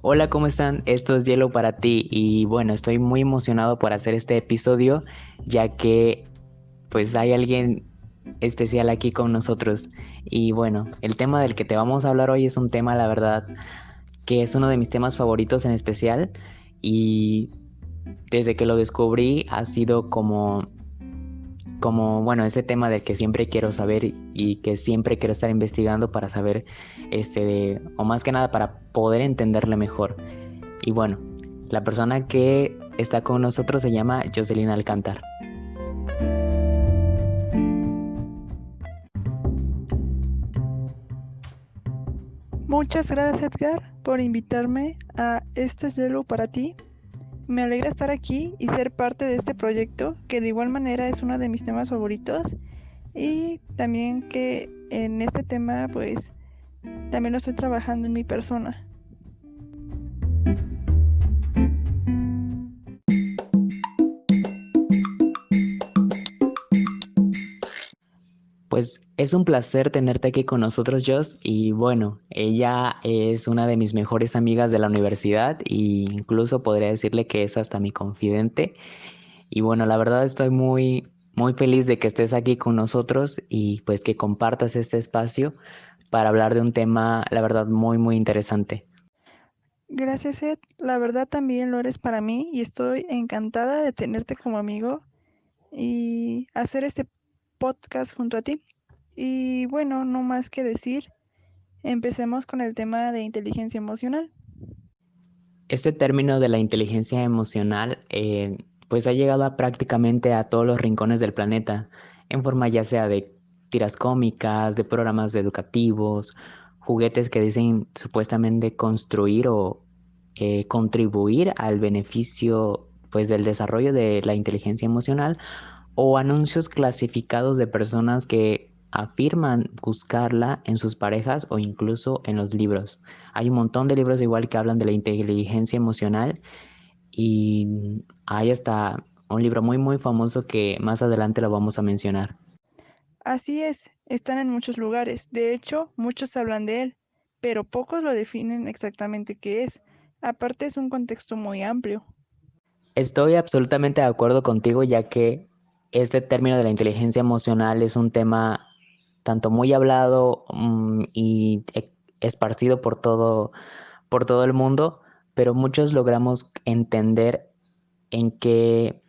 Hola, ¿cómo están? Esto es Yellow para ti y bueno, estoy muy emocionado por hacer este episodio ya que pues hay alguien especial aquí con nosotros y bueno, el tema del que te vamos a hablar hoy es un tema, la verdad, que es uno de mis temas favoritos en especial y desde que lo descubrí ha sido como bueno, ese tema del que siempre quiero saber y que siempre quiero estar investigando para saber o más que nada para poder entenderle mejor. Y bueno, la persona que está con nosotros se llama Jocelyn Alcántar. Muchas gracias Edgar por invitarme a Este es Yellow para ti. Me alegra estar aquí y ser parte de este proyecto que de igual manera es uno de mis temas favoritos y también que en este tema pues también lo estoy trabajando en mi persona. Pues es un placer tenerte aquí con nosotros, Jos. Y bueno, ella es una de mis mejores amigas de la universidad e incluso podría decirle que es hasta mi confidente. Y bueno, la verdad estoy muy feliz de que estés aquí con nosotros y pues que compartas este espacio para hablar de un tema, la verdad, muy interesante. Gracias Ed, la verdad también lo eres para mí y estoy encantada de tenerte como amigo y hacer este podcast junto a ti. Y bueno, no más que decir, empecemos con el tema de inteligencia emocional. Este término de la inteligencia emocional pues ha llegado a prácticamente a todos los rincones del planeta, en forma ya sea de tiras cómicas, de programas educativos, juguetes que dicen supuestamente construir o contribuir al beneficio pues del desarrollo de la inteligencia emocional o anuncios clasificados de personas que afirman buscarla en sus parejas o incluso en los libros. Hay un montón de libros igual que hablan de la inteligencia emocional y hay hasta un libro muy famoso que más adelante lo vamos a mencionar. Así es, están en muchos lugares. De hecho, muchos hablan de él, pero pocos lo definen exactamente qué es. Aparte es un contexto muy amplio. Estoy absolutamente de acuerdo contigo ya que este término de la inteligencia emocional es un tema tanto muy hablado y esparcido por todo el mundo, pero muchos logramos entender en qué,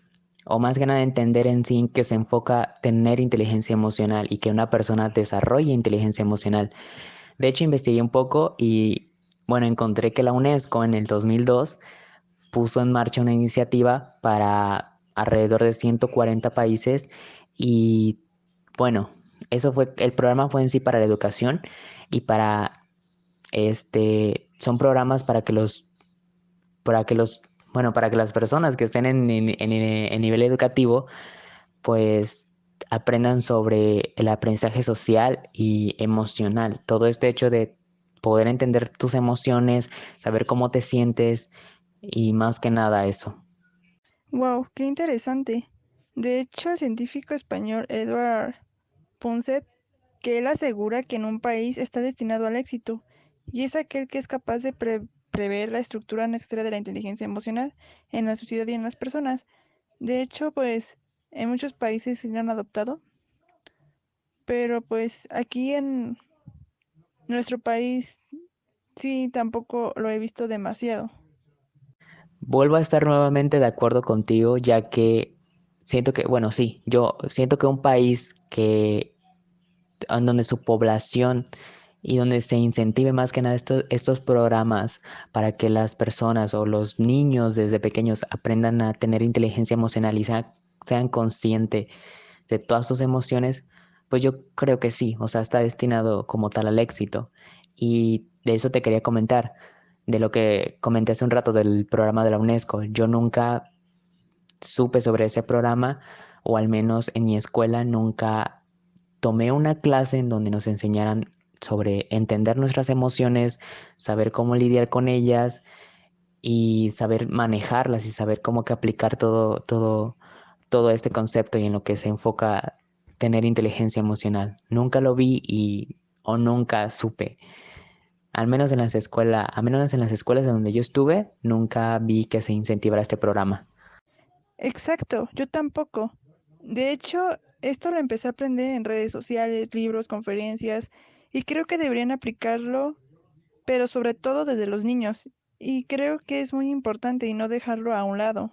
o más que nada entender en sí en qué se enfoca tener inteligencia emocional y que una persona desarrolle inteligencia emocional. De hecho, investigué un poco y, bueno, encontré que la UNESCO en el 2002 puso en marcha una iniciativa para alrededor de 140 países y, bueno, el programa fue en sí para la educación y son programas para que las personas que estén en nivel educativo, pues aprendan sobre el aprendizaje social y emocional. Todo este hecho de poder entender tus emociones, saber cómo te sientes y más que nada eso. Wow, qué interesante. De hecho, el científico español Edward Punset, que él asegura que en un país está destinado al éxito, y es aquel que es capaz de prever la estructura necesaria de la inteligencia emocional en la sociedad y en las personas. De hecho, pues en muchos países se lo han adoptado, pero pues aquí en nuestro país sí tampoco lo he visto demasiado. Vuelvo a estar nuevamente de acuerdo contigo, ya que siento que, bueno, sí, yo siento que un país en donde su población y donde se incentive más que nada estos programas para que las personas o los niños desde pequeños aprendan a tener inteligencia emocional y sean conscientes de todas sus emociones, pues yo creo que sí, o sea, está destinado como tal al éxito. Y de eso te quería comentar, de lo que comenté hace un rato del programa de la UNESCO. Yo nunca supe sobre ese programa, o al menos en mi escuela nunca tomé una clase en donde nos enseñaran sobre entender nuestras emociones, saber cómo lidiar con ellas y saber manejarlas y saber cómo que aplicar todo este concepto y en lo que se enfoca tener inteligencia emocional. Nunca lo vi o nunca supe. al menos en las escuelas en donde yo estuve, nunca vi que se incentivara este programa. Exacto, yo tampoco. De hecho, esto lo empecé a aprender en redes sociales, libros, conferencias, y creo que deberían aplicarlo, pero sobre todo desde los niños. Y creo que es muy importante y no dejarlo a un lado.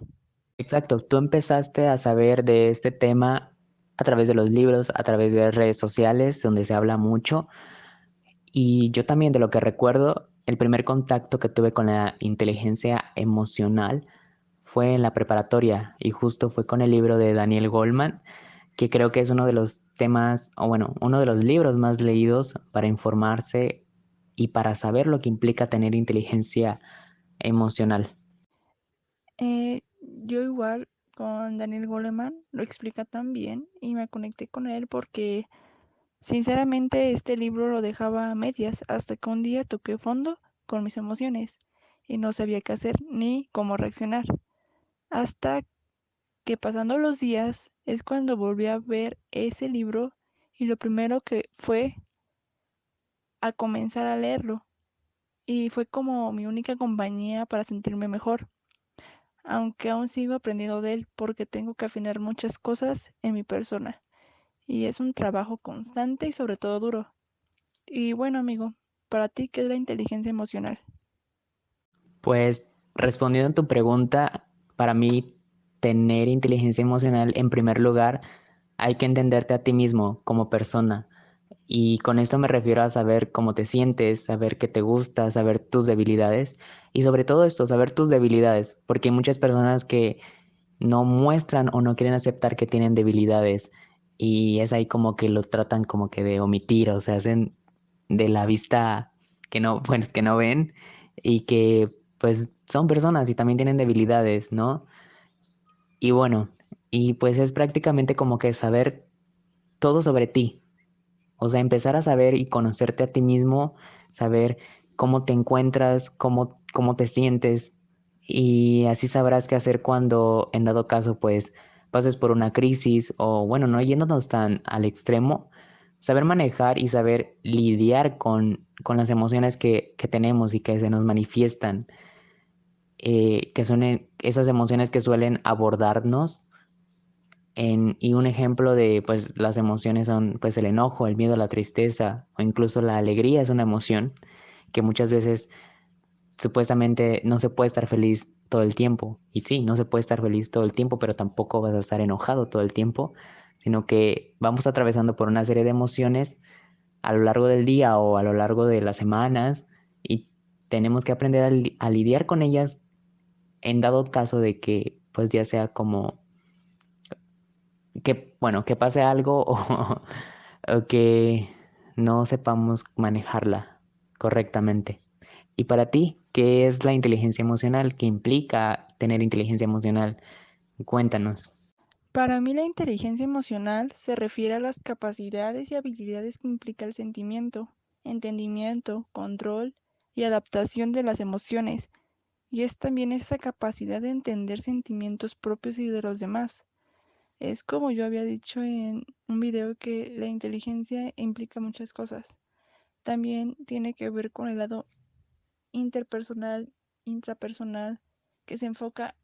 Exacto, tú empezaste a saber de este tema a través de los libros, a través de redes sociales, donde se habla mucho. Y yo también, de lo que recuerdo, el primer contacto que tuve con la inteligencia emocional fue en la preparatoria y justo fue con el libro de Daniel Goleman, que creo que es uno de los temas, o bueno, uno de los libros más leídos para informarse y para saber lo que implica tener inteligencia emocional. Yo igual con Daniel Goleman lo explica tan bien y me conecté con él porque sinceramente este libro lo dejaba a medias hasta que un día toqué fondo con mis emociones y no sabía qué hacer ni cómo reaccionar. Hasta que pasando los días es cuando volví a ver ese libro y lo primero que fue a comenzar a leerlo y fue como mi única compañía para sentirme mejor, aunque aún sigo aprendiendo de él porque tengo que afinar muchas cosas en mi persona y es un trabajo constante y sobre todo duro. Y bueno, amigo, para ti, ¿qué es la inteligencia emocional? Pues respondiendo a tu pregunta, para mí tener inteligencia emocional, en primer lugar, hay que entenderte a ti mismo como persona. Y con esto me refiero a saber cómo te sientes, saber qué te gusta, saber tus debilidades y sobre todo esto, saber tus debilidades, porque hay muchas personas que no muestran o no quieren aceptar que tienen debilidades y es ahí como que lo tratan como que de omitir o se hacen de la vista que no, pues, que no ven y que pues son personas y también tienen debilidades, ¿no? Y bueno, y pues es prácticamente como que saber todo sobre ti, o sea, empezar a saber y conocerte a ti mismo, saber cómo te encuentras, cómo te sientes, y así sabrás qué hacer cuando, en dado caso, pues pases por una crisis o, bueno, no yéndonos tan al extremo, saber manejar y saber lidiar con las emociones que tenemos y que se nos manifiestan, que son esas emociones que suelen abordarnos y un ejemplo de pues las emociones son pues el enojo, el miedo, la tristeza o incluso la alegría es una emoción que muchas veces supuestamente no se puede estar feliz todo el tiempo. Y sí, no se puede estar feliz todo el tiempo, pero tampoco vas a estar enojado todo el tiempo, sino que vamos atravesando por una serie de emociones a lo largo del día o a lo largo de las semanas y tenemos que aprender a lidiar con ellas en dado caso de que pues ya sea como que, bueno, que pase algo o que no sepamos manejarla correctamente. Y para ti, ¿qué es la inteligencia emocional? ¿Qué implica tener inteligencia emocional? Cuéntanos. Para mí la inteligencia emocional se refiere a las capacidades y habilidades que implica el sentimiento, entendimiento, control y adaptación de las emociones, y es también esa capacidad de entender sentimientos propios y de los demás. Es como yo había dicho en un video que la inteligencia implica muchas cosas. También tiene que ver con el lado interpersonal, intrapersonal, que se enfoca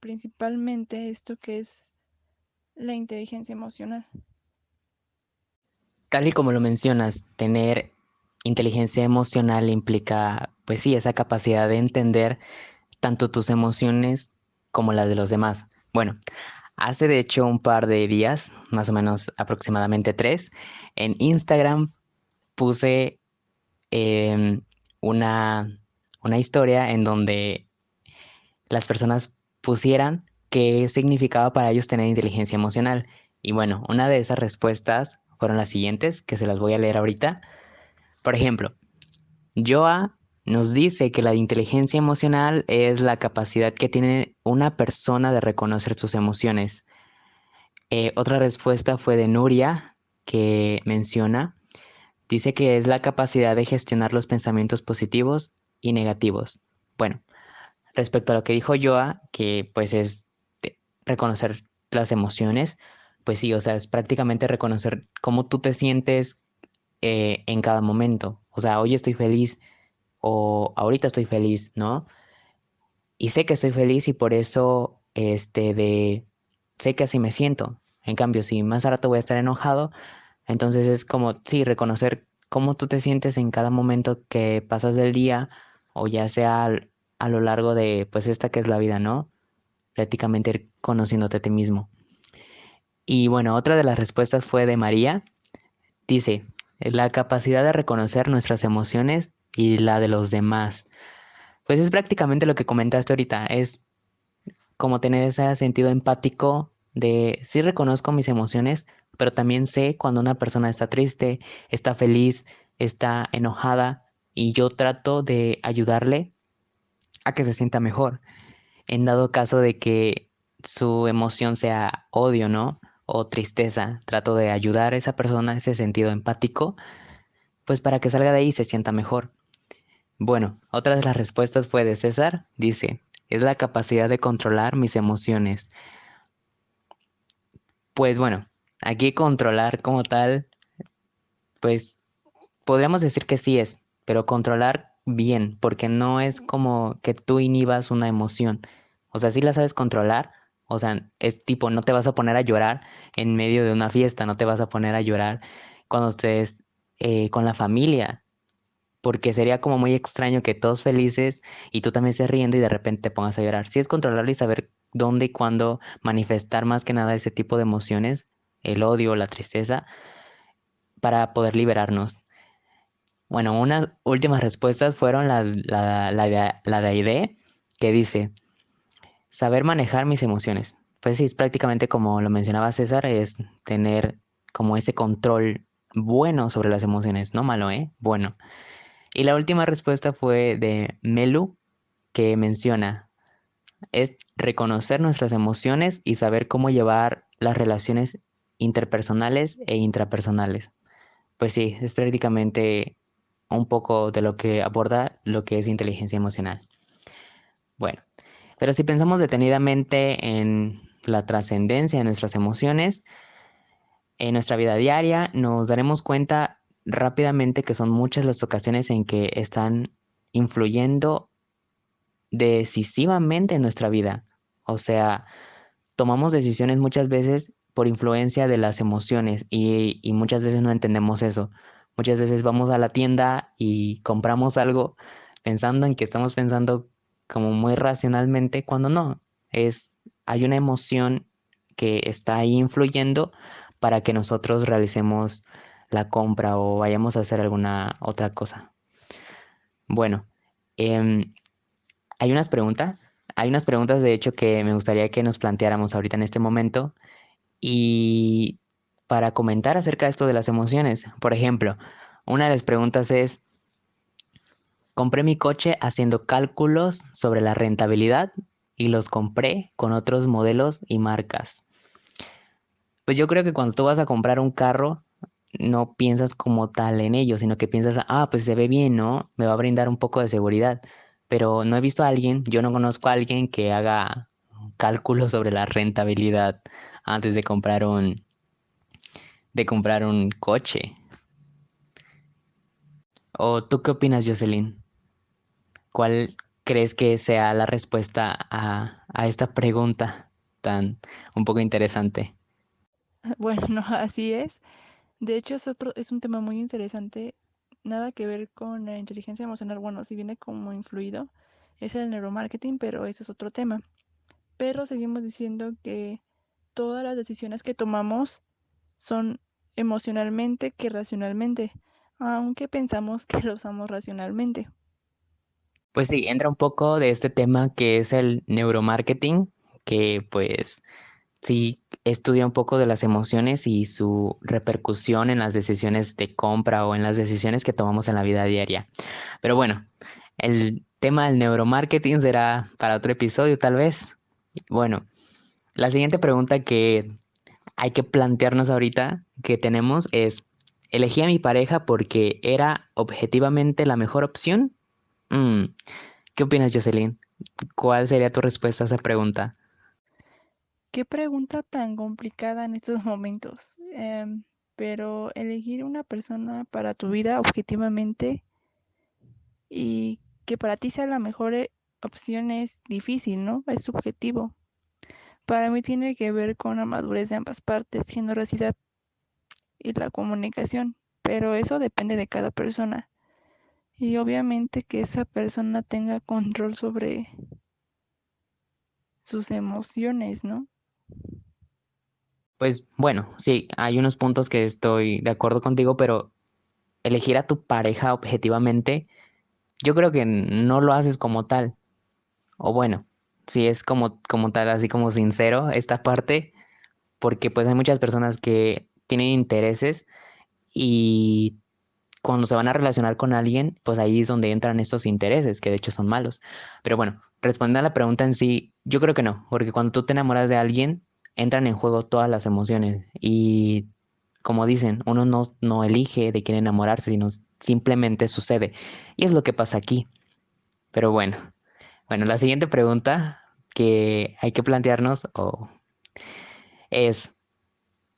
principalmente esto que es la inteligencia emocional. Tal y como lo mencionas, tener inteligencia emocional implica, pues sí, esa capacidad de entender tanto tus emociones como las de los demás. Bueno, hace de hecho un par de días, más o menos aproximadamente 3, en Instagram puse em, una, una historia en donde las personas pusieran qué significaba para ellos tener inteligencia emocional. Y bueno, una de esas respuestas fueron las siguientes, que se las voy a leer ahorita. Por ejemplo, Joa nos dice que la inteligencia emocional es la capacidad que tiene una persona de reconocer sus emociones. Otra respuesta fue de Nuria, que menciona, dice que es la capacidad de gestionar los pensamientos positivos y negativos. Bueno, respecto a lo que dijo Joa, que pues es reconocer las emociones, pues sí, o sea, es prácticamente reconocer cómo tú te sientes en cada momento. O sea, hoy estoy feliz, o ahorita estoy feliz, ¿no? Y sé que estoy feliz y por eso, sé que así me siento. En cambio, si más a rato voy a estar enojado, entonces es como, sí, reconocer cómo tú te sientes en cada momento que pasas del día o ya sea a lo largo de, pues esta que es la vida, ¿no? Prácticamente ir conociéndote a ti mismo. Y bueno, otra de las respuestas fue de María. Dice, la capacidad de reconocer nuestras emociones y la de los demás. Pues es prácticamente lo que comentaste ahorita, es como tener ese sentido empático de sí reconozco mis emociones, pero también sé cuando una persona está triste, está feliz, está enojada y yo trato de ayudarle a que se sienta mejor. En dado caso de que su emoción sea odio, ¿no? O tristeza, trato de ayudar a esa persona, ese sentido empático, pues para que salga de ahí y se sienta mejor. Bueno, otra de las respuestas fue de César, dice, es la capacidad de controlar mis emociones. Pues bueno, aquí controlar como tal, pues podríamos decir que sí es, pero controlar bien, porque no es como que tú inhibas una emoción. O sea, sí la sabes controlar, o sea, es tipo, no te vas a poner a llorar en medio de una fiesta, no te vas a poner a llorar cuando estés con la familia, porque sería como muy extraño que todos felices y tú también estés riendo y de repente te pongas a llorar. Sí es controlarlo y saber dónde y cuándo manifestar más que nada ese tipo de emociones, el odio, la tristeza, para poder liberarnos. Bueno, unas últimas respuestas fueron la de Aide, que dice, saber manejar mis emociones. Pues sí, es prácticamente como lo mencionaba César, es tener como ese control bueno sobre las emociones, no malo, ¿eh? Bueno. Y la última respuesta fue de Melu, que menciona, es reconocer nuestras emociones y saber cómo llevar las relaciones interpersonales e intrapersonales. Pues sí, es prácticamente un poco de lo que aborda lo que es inteligencia emocional. Bueno, pero si pensamos detenidamente en la trascendencia de nuestras emociones, en nuestra vida diaria, nos daremos cuenta rápidamente que son muchas las ocasiones en que están influyendo decisivamente en nuestra vida. O sea, tomamos decisiones muchas veces por influencia de las emociones y muchas veces no entendemos eso. Muchas veces vamos a la tienda y compramos algo pensando en que estamos pensando como muy racionalmente cuando no. Hay una emoción que está ahí influyendo para que nosotros realicemos la compra o vayamos a hacer alguna otra cosa. Bueno, em, hay unas preguntas, hay unas preguntas de hecho que me gustaría que nos planteáramos ahorita en este momento y para comentar acerca de esto de las emociones. Por ejemplo, una de las preguntas es, compré mi coche haciendo cálculos sobre la rentabilidad y los compré con otros modelos y marcas. Pues yo creo que cuando tú vas a comprar un carro, no piensas como tal en ello, sino que piensas, ah, pues se ve bien, ¿no? Me va a brindar un poco de seguridad. Pero no he visto a alguien, yo no conozco a alguien que haga cálculos sobre la rentabilidad antes de comprar un coche. ¿O tú qué opinas, Jocelyn? ¿Cuál crees que sea la respuesta a esta pregunta tan un poco interesante? Bueno, así es. De hecho, es un tema muy interesante. Nada que ver con la inteligencia emocional. Bueno, si viene como influido, es el neuromarketing, pero ese es otro tema. Pero seguimos diciendo que todas las decisiones que tomamos son emocionalmente que racionalmente, aunque pensamos que lo usamos racionalmente. Pues sí, entra un poco de este tema que es el neuromarketing, que pues sí estudia un poco de las emociones y su repercusión en las decisiones de compra o en las decisiones que tomamos en la vida diaria. Pero bueno, el tema del neuromarketing será para otro episodio tal vez. Bueno, la siguiente pregunta que hay que plantearnos ahorita que tenemos es, ¿elegí a mi pareja porque era objetivamente la mejor opción? Mm, ¿Qué opinas, Jocelyn? ¿Cuál sería tu respuesta a esa pregunta? Qué pregunta tan complicada en estos momentos. Pero elegir una persona para tu vida objetivamente y que para ti sea la mejor opción es difícil, ¿no? Es subjetivo. Para mí tiene que ver con la madurez de ambas partes, generosidad y la comunicación, pero eso depende de cada persona. Y obviamente que esa persona tenga control sobre sus emociones, ¿no? Pues bueno, sí, hay unos puntos que estoy de acuerdo contigo, pero elegir a tu pareja objetivamente, yo creo que no lo haces como tal. O bueno, si es como tal, así como sincero esta parte, porque pues hay muchas personas que tienen intereses y cuando se van a relacionar con alguien, pues ahí es donde entran estos intereses, que de hecho son malos. Pero bueno, respondiendo a la pregunta en sí, yo creo que no, porque cuando tú te enamoras de alguien, entran en juego todas las emociones y como dicen, uno no elige de quién enamorarse, sino simplemente sucede. Y es lo que pasa aquí. Pero bueno, la siguiente pregunta que hay que plantearnos es,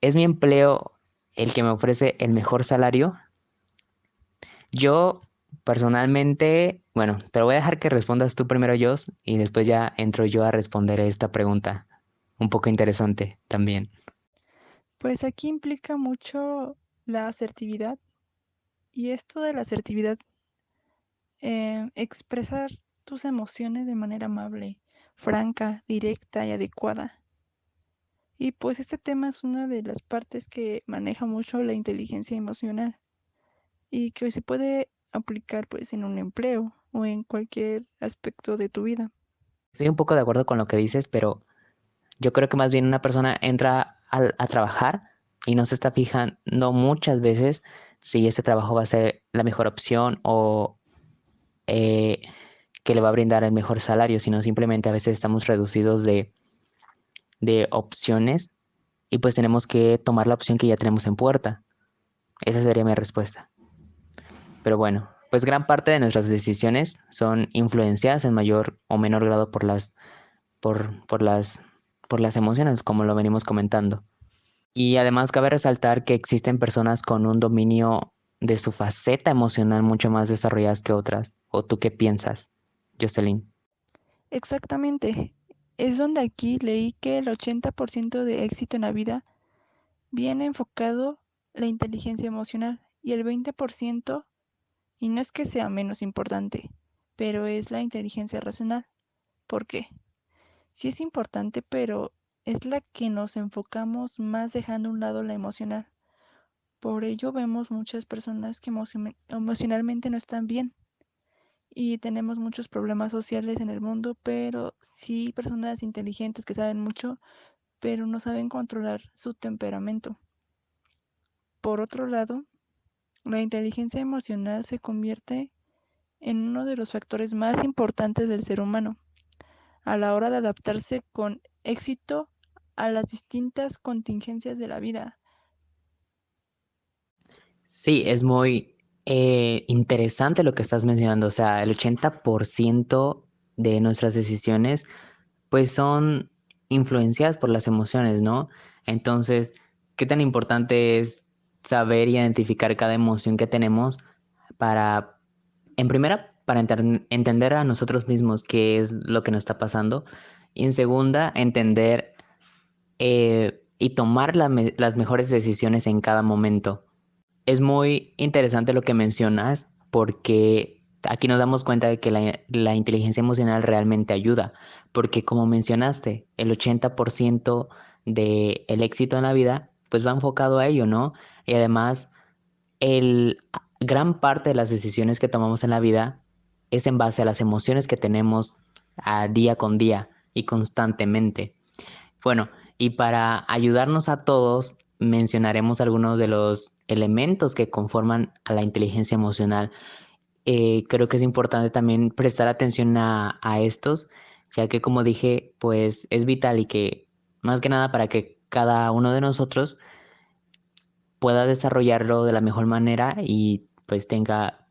¿es mi empleo el que me ofrece el mejor salario? Yo personalmente, bueno, te lo voy a dejar que respondas tú primero, yo, y después ya entro yo a responder esta pregunta, un poco interesante también. Pues aquí implica mucho la asertividad y esto de la asertividad, expresar tus emociones de manera amable, franca, directa y adecuada. Y pues este tema es una de las partes que maneja mucho la inteligencia emocional y que hoy se puede aplicar pues en un empleo o en cualquier aspecto de tu vida. Estoy un poco de acuerdo con lo que dices, pero yo creo que más bien una persona entra a trabajar y no se está fijando muchas veces si ese trabajo va a ser la mejor opción o eh, que le va a brindar el mejor salario, sino simplemente a veces estamos reducidos de opciones y pues tenemos que tomar la opción que ya tenemos en puerta. Esa sería mi respuesta. Pero bueno, pues gran parte de nuestras decisiones son influenciadas en mayor o menor grado por, por las, por las emociones, como lo venimos comentando. Y además cabe resaltar que existen personas con un dominio de su faceta emocional mucho más desarrolladas que otras. ¿O tú qué piensas, Jocelyn? Exactamente. Es donde aquí leí que el 80% de éxito en la vida viene enfocado la inteligencia emocional y el 20%, y no es que sea menos importante, pero es la inteligencia racional. ¿Por qué? Sí es importante, pero es la que nos enfocamos más dejando a un lado la emocional. Por ello vemos muchas personas que emocionalmente no están bien y tenemos muchos problemas sociales en el mundo, pero sí personas inteligentes que saben mucho, pero no saben controlar su temperamento. Por otro lado, la inteligencia emocional se convierte en uno de los factores más importantes del ser humano a la hora de adaptarse con éxito a las distintas contingencias de la vida. Sí, es muy interesante lo que estás mencionando. O sea, el 80% de nuestras decisiones pues son influenciadas por las emociones, ¿no? Entonces, ¿qué tan importante es saber identificar cada emoción que tenemos para, en primera, para entender a nosotros mismos qué es lo que nos está pasando y en segunda, entender y tomar las mejores decisiones en cada momento? Es muy interesante lo que mencionas porque aquí nos damos cuenta de que la inteligencia emocional realmente ayuda, porque como mencionaste, el 80% del éxito en la vida pues va enfocado a ello, ¿no? Y además, el gran parte de las decisiones que tomamos en la vida es en base a las emociones que tenemos a día con día y constantemente. Bueno, y para ayudarnos a todos, mencionaremos algunos de los elementos que conforman a la inteligencia emocional. Creo que es importante también prestar atención a estos, ya que como dije, pues es vital y que más que nada para que cada uno de nosotros pueda desarrollarlo de la mejor manera y pues tenga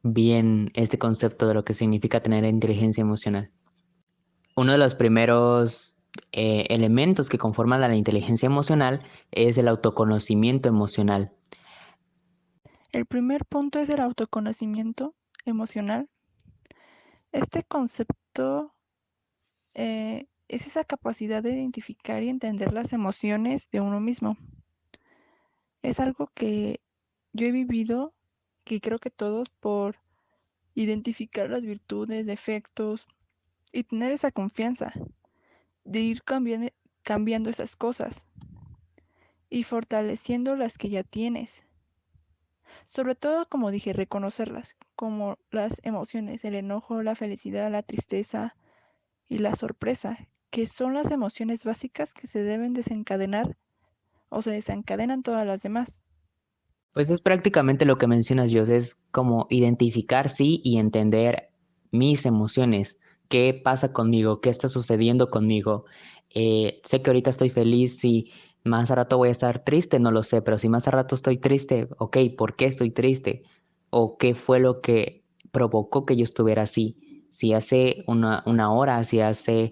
bien este concepto de lo que significa tener inteligencia emocional. Uno de los primeros elementos que conforman la inteligencia emocional es el autoconocimiento emocional. El primer punto es el autoconocimiento emocional. Este concepto es esa capacidad de identificar y entender las emociones de uno mismo. Es algo que yo he vivido, que creo que todos, por identificar las virtudes, defectos y tener esa confianza de ir cambiando esas cosas y fortaleciendo las que ya tienes. Sobre todo, como dije, reconocerlas, como las emociones, el enojo, la felicidad, la tristeza y la sorpresa, que son las emociones básicas que se deben desencadenar o se desencadenan todas las demás. Pues es prácticamente lo que mencionas, Jos, es como identificar, sí, y entender mis emociones, qué pasa conmigo, qué está sucediendo conmigo. Sé que ahorita estoy feliz, si más a rato voy a estar triste, no lo sé, pero si más a rato estoy triste, ok, ¿por qué estoy triste? ¿O qué fue lo que provocó que yo estuviera así? Si hace una hora, si hace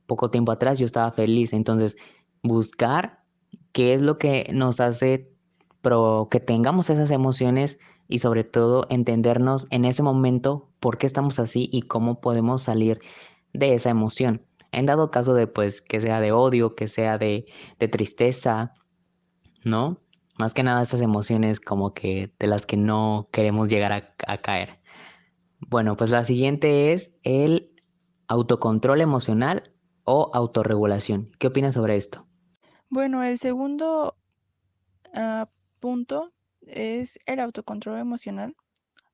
poco tiempo atrás yo estaba feliz, entonces buscar qué es lo que nos hace pero que tengamos esas emociones y sobre todo entendernos en ese momento por qué estamos así y cómo podemos salir de esa emoción. En dado caso de pues que sea de odio, que sea de tristeza, ¿no? Más que nada esas emociones como que de las que no queremos llegar a caer. Bueno, pues la siguiente es el autocontrol emocional o autorregulación. ¿Qué opinas sobre esto? Bueno, el segundo ah, punto es el autocontrol emocional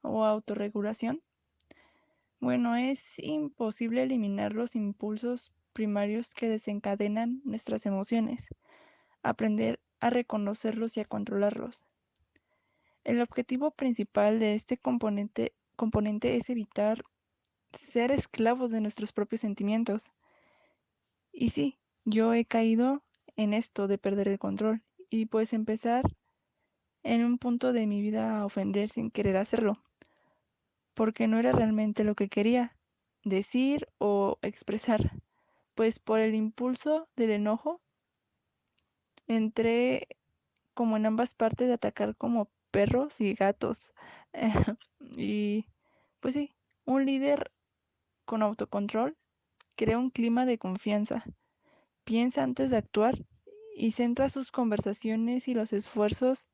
o autorregulación. Bueno, es imposible eliminar los impulsos primarios que desencadenan nuestras emociones, aprender a reconocerlos y a controlarlos. El objetivo principal de este componente es evitar ser esclavos de nuestros propios sentimientos. Y sí, yo he caído en esto de perder el control y pues empezar en un punto de mi vida a ofender sin querer hacerlo, porque no era realmente lo que quería decir o expresar. Pues por el impulso del enojo entré como en ambas partes de atacar como perros y gatos. Y pues sí, un líder con autocontrol crea un clima de confianza. Piensa antes de actuar y centra sus conversaciones y los esfuerzos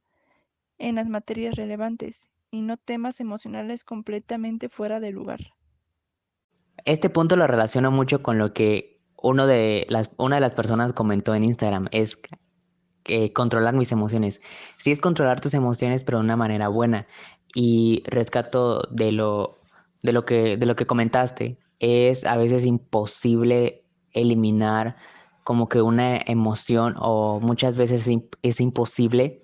en las materias relevantes y no temas emocionales completamente fuera de lugar. Este punto lo relaciono mucho con lo que una de las personas comentó en Instagram, es controlar mis emociones. Sí es controlar tus emociones, pero de una manera buena. Y rescato de lo que comentaste, es a veces imposible eliminar como que una emoción o muchas veces es imposible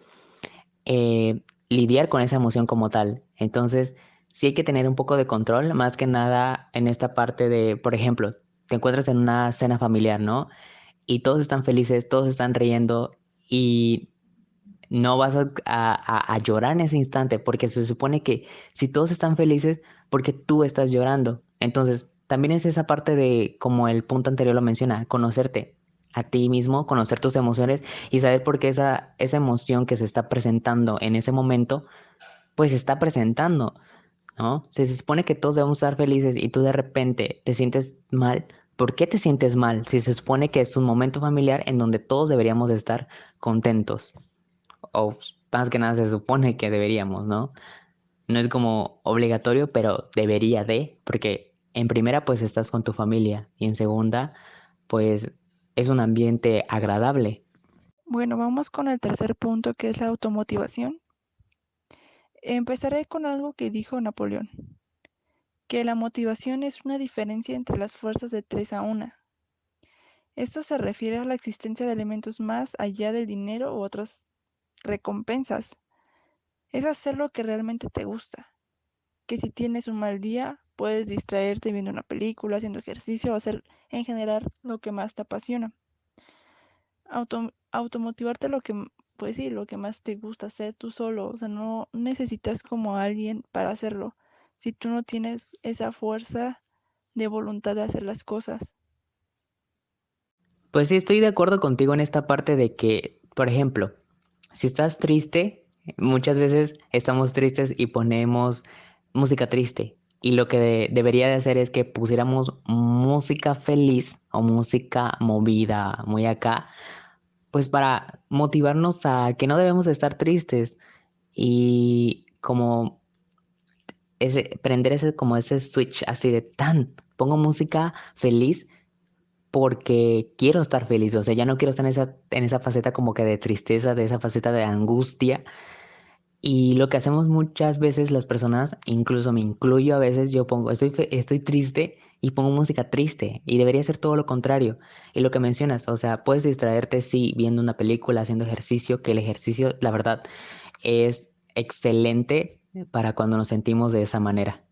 lidiar con esa emoción como tal. Entonces, sí hay que tener un poco de control, más que nada en esta parte de, por ejemplo, te encuentras en una cena familiar, ¿no? Y todos están felices, todos están riendo y no vas a llorar en ese instante, porque se supone que si todos están felices, porque tú estás llorando. Entonces, también es esa parte de, como el punto anterior lo menciona, conocerte a ti mismo, conocer tus emociones y saber por qué esa emoción que se está presentando en ese momento, pues se está presentando, ¿no? Se supone que todos debemos estar felices y tú de repente te sientes mal. ¿Por qué te sientes mal si se supone que es un momento familiar en donde todos deberíamos estar contentos? O más que nada se supone que deberíamos, ¿no? No es como obligatorio, pero debería de, porque en primera pues estás con tu familia y en segunda pues es un ambiente agradable. Bueno, vamos con el tercer punto que es la automotivación. Empezaré con algo que dijo Napoleón, que la motivación es una diferencia entre las fuerzas de 3 a 1. Esto se refiere a la existencia de elementos más allá del dinero u otras recompensas. Es hacer lo que realmente te gusta, que si tienes un mal día, puedes distraerte viendo una película, haciendo ejercicio o hacer en general lo que más te apasiona. Automotivarte lo que, pues sí, lo que más te gusta hacer tú solo, o sea, no necesitas como a alguien para hacerlo. Si tú no tienes esa fuerza de voluntad de hacer las cosas. Pues sí, estoy de acuerdo contigo en esta parte de que, por ejemplo, si estás triste, muchas veces estamos tristes y ponemos música triste. Y lo que debería de hacer es que pusiéramos música feliz o música movida, muy acá, pues para motivarnos a que no debemos estar tristes y como prender ese, como ese switch así de tan, pongo música feliz porque quiero estar feliz, o sea, ya no quiero estar en esa faceta como que de tristeza, de esa faceta de angustia. Y lo que hacemos muchas veces las personas, incluso me incluyo a veces, yo pongo, estoy triste y pongo música triste y debería ser todo lo contrario. Y lo que mencionas, o sea, puedes distraerte, sí, viendo una película, haciendo ejercicio, que el ejercicio, la verdad, es excelente para cuando nos sentimos de esa manera.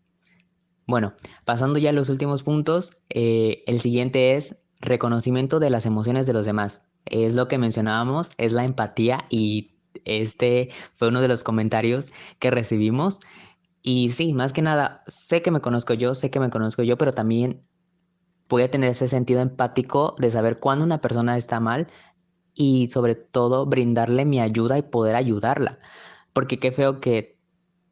Bueno, pasando ya a los últimos puntos, el siguiente es reconocimiento de las emociones de los demás. Es lo que mencionábamos, es la empatía y este fue uno de los comentarios que recibimos. Y sí, más que nada, sé que me conozco yo, pero también voy a tener ese sentido empático de saber cuándo una persona está mal y sobre todo brindarle mi ayuda y poder ayudarla. Porque qué feo que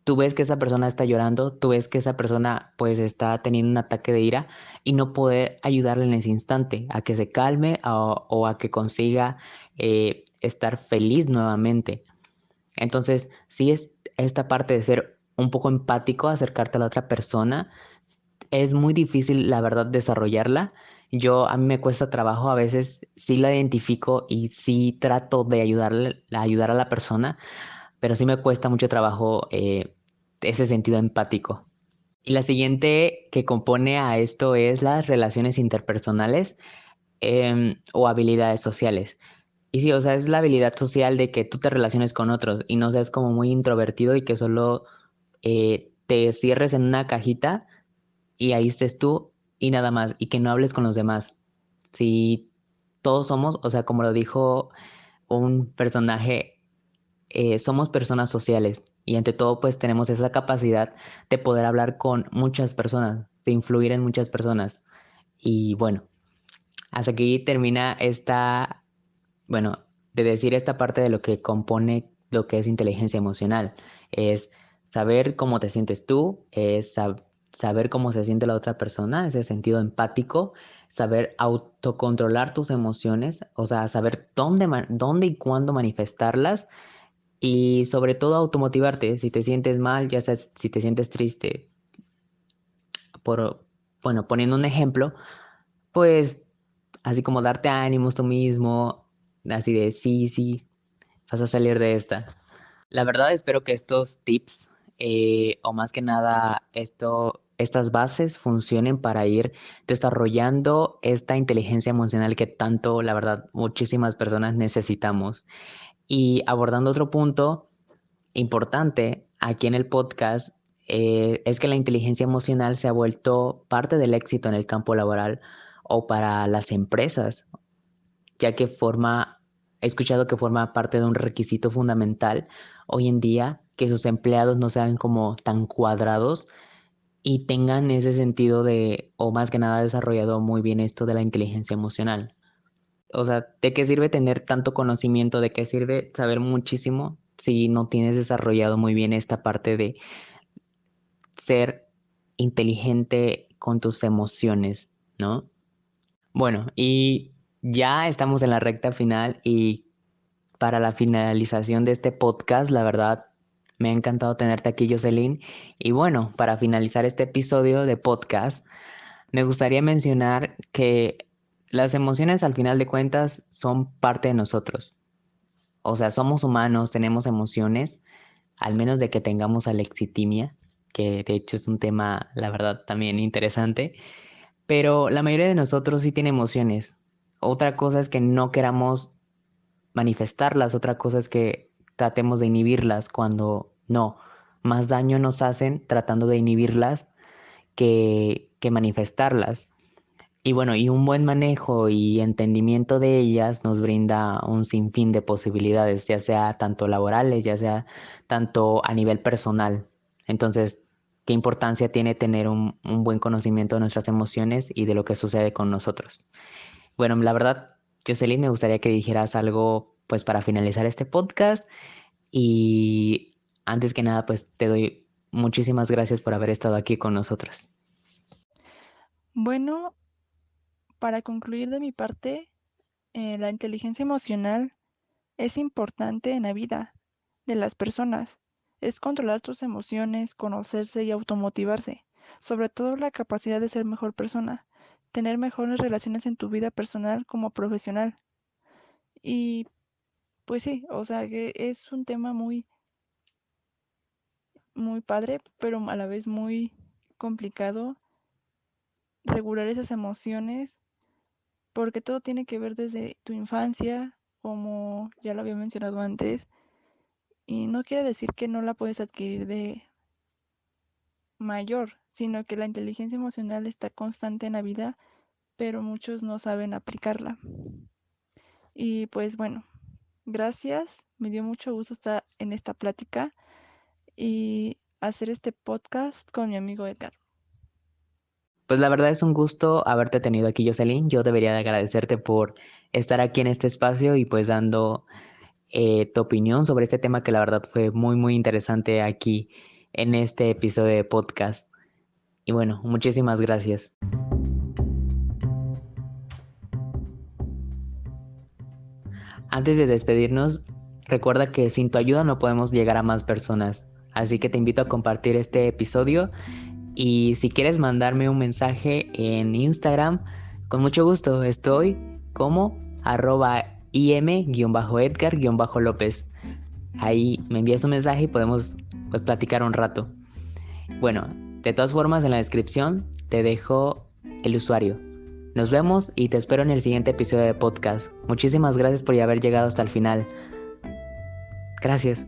tú ves que esa persona está llorando, tú ves que esa persona pues está teniendo un ataque de ira y no poder ayudarle en ese instante a que se calme o a que consiga estar feliz nuevamente. Entonces, sí es esta parte de ser un poco empático, acercarte a la otra persona, es muy difícil, la verdad, desarrollarla. A mí me cuesta trabajo, a veces sí la identifico y sí trato de ayudar a la persona, pero sí me cuesta mucho trabajo ese sentido empático. Y la siguiente que compone a esto es las relaciones interpersonales o habilidades sociales. Y sí, o sea, es la habilidad social de que tú te relaciones con otros y no seas como muy introvertido y que solo te cierres en una cajita y ahí estés tú y nada más, y que no hables con los demás. Si todos somos, o sea, como lo dijo un personaje, somos personas sociales y ante todo pues tenemos esa capacidad de poder hablar con muchas personas, de influir en muchas personas. Y bueno, hasta aquí termina bueno, de decir esta parte de lo que compone lo que es inteligencia emocional. Es saber cómo te sientes tú, es saber cómo se siente la otra persona, ese sentido empático, saber autocontrolar tus emociones, o sea, saber dónde y cuándo manifestarlas y sobre todo automotivarte. Si te sientes mal, ya sea si te sientes triste, bueno, poniendo un ejemplo, pues así como darte ánimos tú mismo, así de sí, sí, vas a salir de esta. La verdad espero que estos tips, o más que nada estas bases funcionen para ir desarrollando esta inteligencia emocional que tanto, la verdad, muchísimas personas necesitamos. Y abordando otro punto importante aquí en el podcast, es que la inteligencia emocional se ha vuelto parte del éxito en el campo laboral o para las empresas, ya que he escuchado que forma parte de un requisito fundamental hoy en día que sus empleados no sean como tan cuadrados y tengan ese sentido o más que nada desarrollado muy bien esto de la inteligencia emocional. O sea, ¿de qué sirve tener tanto conocimiento? ¿De qué sirve saber muchísimo si no tienes desarrollado muy bien esta parte de ser inteligente con tus emociones, ¿no? Bueno, y ya estamos en la recta final y para la finalización de este podcast, la verdad, me ha encantado tenerte aquí, Jocelyn. Y bueno, para finalizar este episodio de podcast, me gustaría mencionar que las emociones al final de cuentas son parte de nosotros. O sea, somos humanos, tenemos emociones, al menos de que tengamos alexitimia, que de hecho es un tema, la verdad, también interesante. Pero la mayoría de nosotros sí tiene emociones. Otra cosa es que no queramos manifestarlas, otra cosa es que tratemos de inhibirlas cuando no. Más daño nos hacen tratando de inhibirlas que manifestarlas. Y bueno, y un buen manejo y entendimiento de ellas nos brinda un sinfín de posibilidades, ya sea tanto laborales, ya sea tanto a nivel personal. Entonces, ¿qué importancia tiene tener un buen conocimiento de nuestras emociones y de lo que sucede con nosotros? Bueno, la verdad, Jocelyn, me gustaría que dijeras algo, pues, para finalizar este podcast. Y antes que nada, pues, te doy Muchísimas gracias por haber estado aquí con nosotros. Bueno, para concluir de mi parte, la inteligencia emocional es importante en la vida de las personas. Es controlar tus emociones, conocerse y automotivarse. Sobre todo la capacidad de ser mejor persona, tener mejores relaciones en tu vida personal como profesional. Y pues sí, o sea que es un tema muy padre, pero a la vez muy complicado regular esas emociones porque todo tiene que ver desde tu infancia, como ya lo había mencionado antes, y no quiere decir que no la puedes adquirir de mayor, sino que la inteligencia emocional está constante en la vida, pero muchos no saben aplicarla. Y pues bueno, gracias, me dio mucho gusto estar en esta plática y hacer este podcast con mi amigo Edgar. Pues la verdad es un gusto haberte tenido aquí, Jocelyn. Yo debería de agradecerte por estar aquí en este espacio y pues dando tu opinión sobre este tema que la verdad fue muy, muy interesante aquí en este episodio de podcast. Y bueno, muchísimas gracias. Antes de despedirnos, recuerda que sin tu ayuda no podemos llegar a más personas. Así que te invito a compartir este episodio y si quieres mandarme un mensaje en Instagram, con mucho gusto estoy como @im_edgar_lópez. Ahí me envías un mensaje y podemos pues platicar un rato. Bueno, de todas formas en la descripción te dejo el usuario. Nos vemos y te espero en el siguiente episodio de podcast. Muchísimas gracias por haber llegado hasta el final. Gracias.